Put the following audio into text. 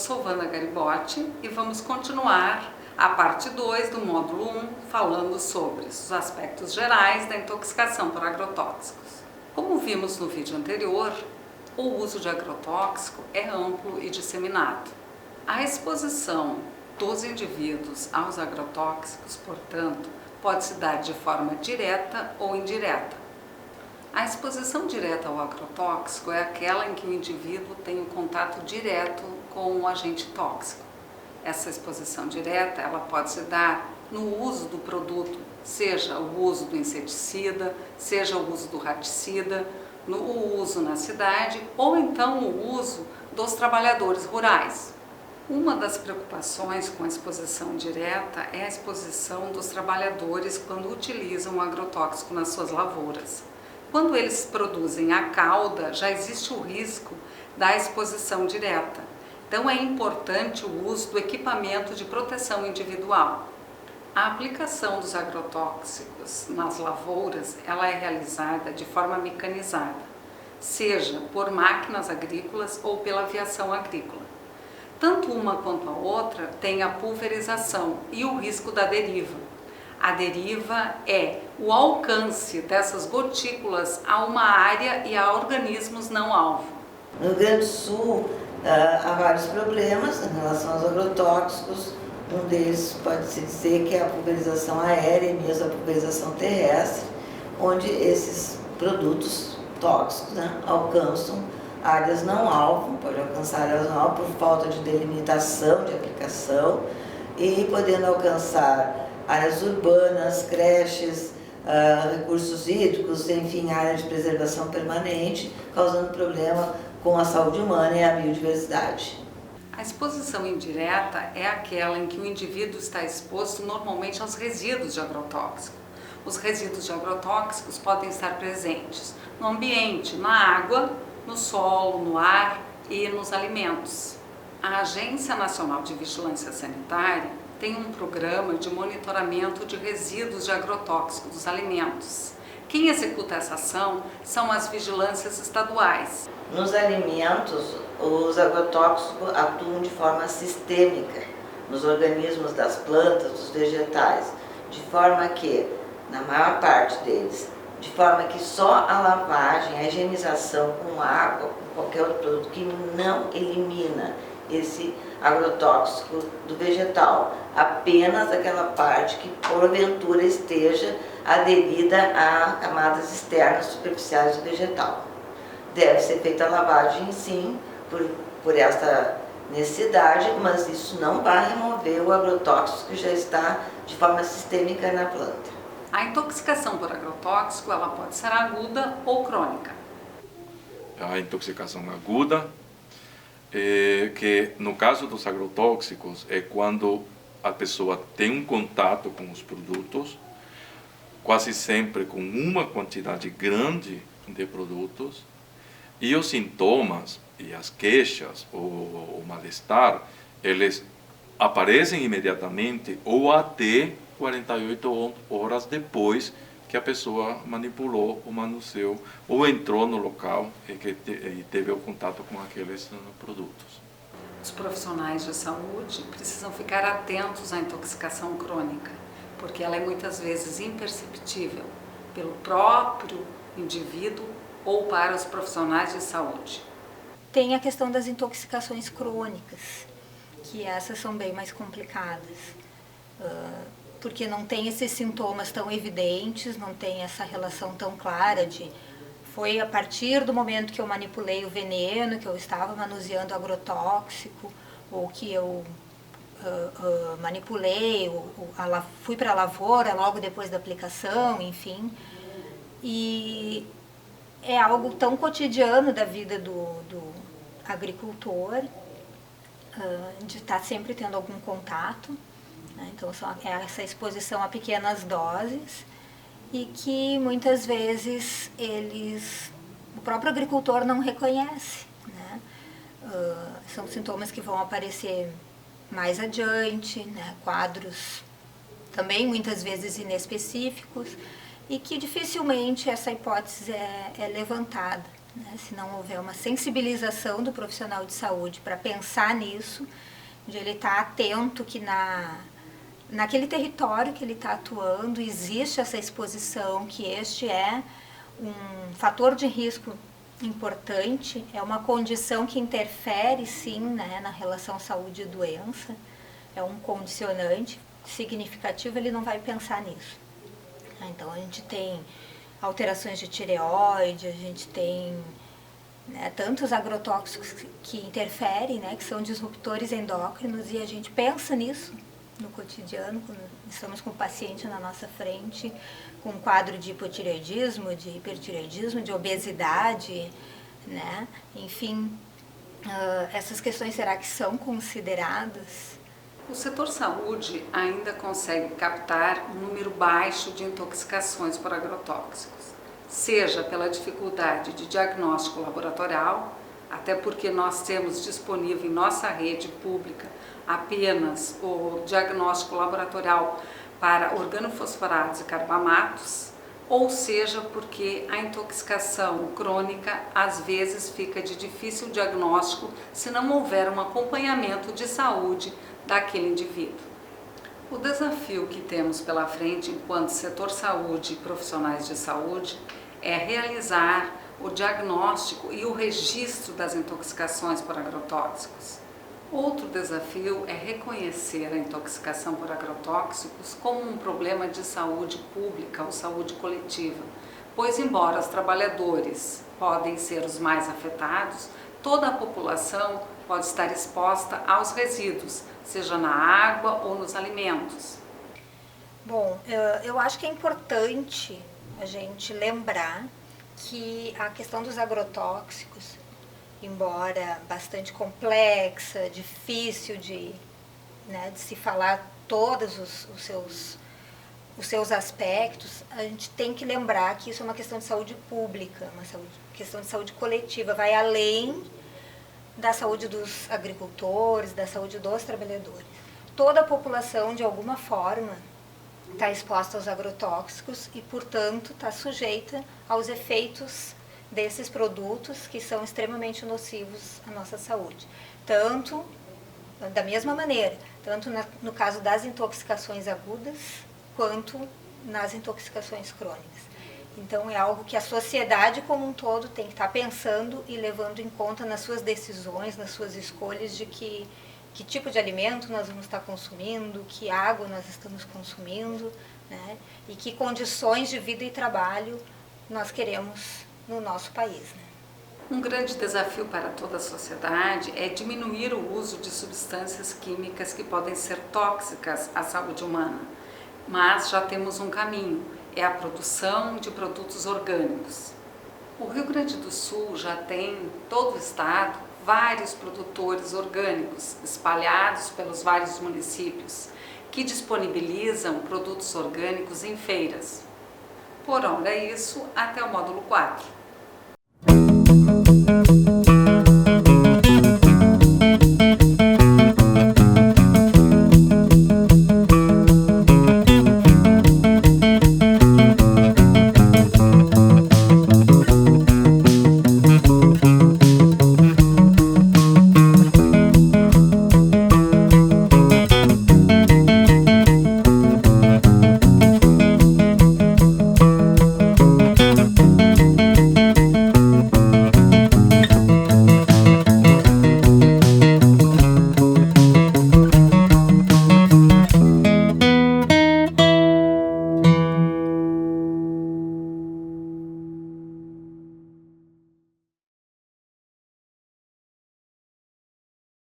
sou Wanda Garibotti e vamos continuar a parte 2 do módulo 1, falando sobre os aspectos gerais da intoxicação por agrotóxicos. Como vimos no vídeo anterior, o uso de agrotóxico é amplo e disseminado. A exposição dos indivíduos aos agrotóxicos, portanto, pode se dar de forma direta ou indireta. A exposição direta ao agrotóxico é aquela em que o indivíduo tem um contato direto com o agente tóxico. Essa exposição direta ela pode se dar no uso do produto, seja o uso do inseticida, seja o uso do raticida, no uso na cidade ou então o uso dos trabalhadores rurais. Uma das preocupações com a exposição direta é a exposição dos trabalhadores quando utilizam o agrotóxico nas suas lavouras. Quando eles produzem a cauda, já existe o risco da exposição direta. Então é importante o uso do equipamento de proteção individual. A aplicação dos agrotóxicos nas lavouras, ela é realizada de forma mecanizada, seja por máquinas agrícolas ou pela aviação agrícola. Tanto uma quanto a outra tem a pulverização e o risco da deriva. A deriva é o alcance dessas gotículas a uma área e a organismos não alvo. No Rio Grande do Sul há vários problemas em relação aos agrotóxicos. Um deles pode-se dizer que é a pulverização aérea e mesmo a pulverização terrestre, onde esses produtos tóxicos alcançam áreas não alvo, pode alcançar áreas não alvo por falta de delimitação de aplicação e podendo alcançar áreas urbanas, creches, recursos hídricos, enfim, área de preservação permanente, causando problema com a saúde humana e a biodiversidade. A exposição indireta é aquela em que o indivíduo está exposto normalmente aos resíduos de agrotóxico. Os resíduos de agrotóxicos podem estar presentes no ambiente, na água, no solo, no ar e nos alimentos. A Agência Nacional de Vigilância Sanitária tem um programa de monitoramento de resíduos de agrotóxicos dos alimentos. Quem executa essa ação são as vigilâncias estaduais. Nos alimentos, os agrotóxicos atuam de forma sistêmica nos organismos das plantas, dos vegetais, de forma que, na maior parte deles, de forma que só a lavagem, a higienização com água, com qualquer outro produto que não elimina esse agrotóxico do vegetal, apenas aquela parte que porventura esteja aderida a camadas externas superficiais do vegetal. Deve ser feita a lavagem sim, por esta necessidade, mas isso não vai remover o agrotóxico que já está de forma sistêmica na planta. A intoxicação por agrotóxico ela pode ser aguda ou crônica. A intoxicação aguda, que no caso dos agrotóxicos é quando a pessoa tem um contato com os produtos, quase sempre com uma quantidade grande de produtos, e os sintomas e as queixas ou o mal-estar, eles aparecem imediatamente ou até 48 horas depois que a pessoa manipulou o manuseou ou entrou no local e teve o contato com aqueles produtos. Os profissionais de saúde precisam ficar atentos à intoxicação crônica, porque ela é muitas vezes imperceptível pelo próprio indivíduo ou para os profissionais de saúde. Tem a questão das intoxicações crônicas, que essas são bem mais complicadas, porque não tem esses sintomas tão evidentes, não tem essa relação tão clara de foi a partir do momento que eu manipulei o veneno, que eu estava manuseando agrotóxico, ou que eu manipulei, fui para a lavoura logo depois da aplicação, enfim. E é algo tão cotidiano da vida do agricultor, de estar sempre tendo algum contato. Então é essa exposição a pequenas doses e que muitas vezes o próprio agricultor não reconhece, né? São sintomas que vão aparecer mais adiante, né? Quadros também muitas vezes inespecíficos e que dificilmente essa hipótese é levantada. né? Se não houver uma sensibilização do profissional de saúde para pensar nisso, de ele estar atento que naquele território que ele está atuando existe essa exposição, que este é um fator de risco importante, é uma condição que interfere sim, né, na relação saúde e doença, é um condicionante significativo, ele não vai pensar nisso. Então a gente tem alterações de tireoide, a gente tem, né, tantos agrotóxicos que interferem, né, que são disruptores endócrinos, e a gente pensa nisso no cotidiano, quando estamos com o paciente na nossa frente, com um quadro de hipotireoidismo, de hipertireoidismo, de obesidade, né? Enfim, essas questões será que são consideradas? O setor saúde ainda consegue captar um número baixo de intoxicações por agrotóxicos, seja pela dificuldade de diagnóstico laboratorial, até porque nós temos disponível em nossa rede pública apenas o diagnóstico laboratorial para organofosforados e carbamatos, ou seja, porque a intoxicação crônica às vezes fica de difícil diagnóstico se não houver um acompanhamento de saúde daquele indivíduo. O desafio que temos pela frente enquanto setor saúde e profissionais de saúde é realizar o diagnóstico e o registro das intoxicações por agrotóxicos. Outro desafio é reconhecer a intoxicação por agrotóxicos como um problema de saúde pública ou saúde coletiva, pois embora os trabalhadores podem ser os mais afetados, toda a população pode estar exposta aos resíduos, seja na água ou nos alimentos. Bom, eu acho que é importante a gente lembrar que a questão dos agrotóxicos, embora bastante complexa, difícil de se falar todos os seus aspectos, a gente tem que lembrar que isso é uma questão de saúde pública, questão de saúde coletiva, vai além da saúde dos agricultores, da saúde dos trabalhadores. Toda a população, de alguma forma, está exposta aos agrotóxicos e, portanto, está sujeita aos efeitos desses produtos que são extremamente nocivos à nossa saúde. Tanto, da mesma maneira, tanto no caso das intoxicações agudas, quanto nas intoxicações crônicas. Então, é algo que a sociedade como um todo tem que estar pensando e levando em conta nas suas decisões, nas suas escolhas de que tipo de alimento nós vamos estar consumindo, que água nós estamos consumindo, né? E que condições de vida e trabalho nós queremos no nosso país, né? Um grande desafio para toda a sociedade é diminuir o uso de substâncias químicas que podem ser tóxicas à saúde humana. Mas já temos um caminho, é a produção de produtos orgânicos. O Rio Grande do Sul já tem, em todo o estado, vários produtores orgânicos espalhados pelos vários municípios que disponibilizam produtos orgânicos em feiras. Por hora é isso, até o módulo 4.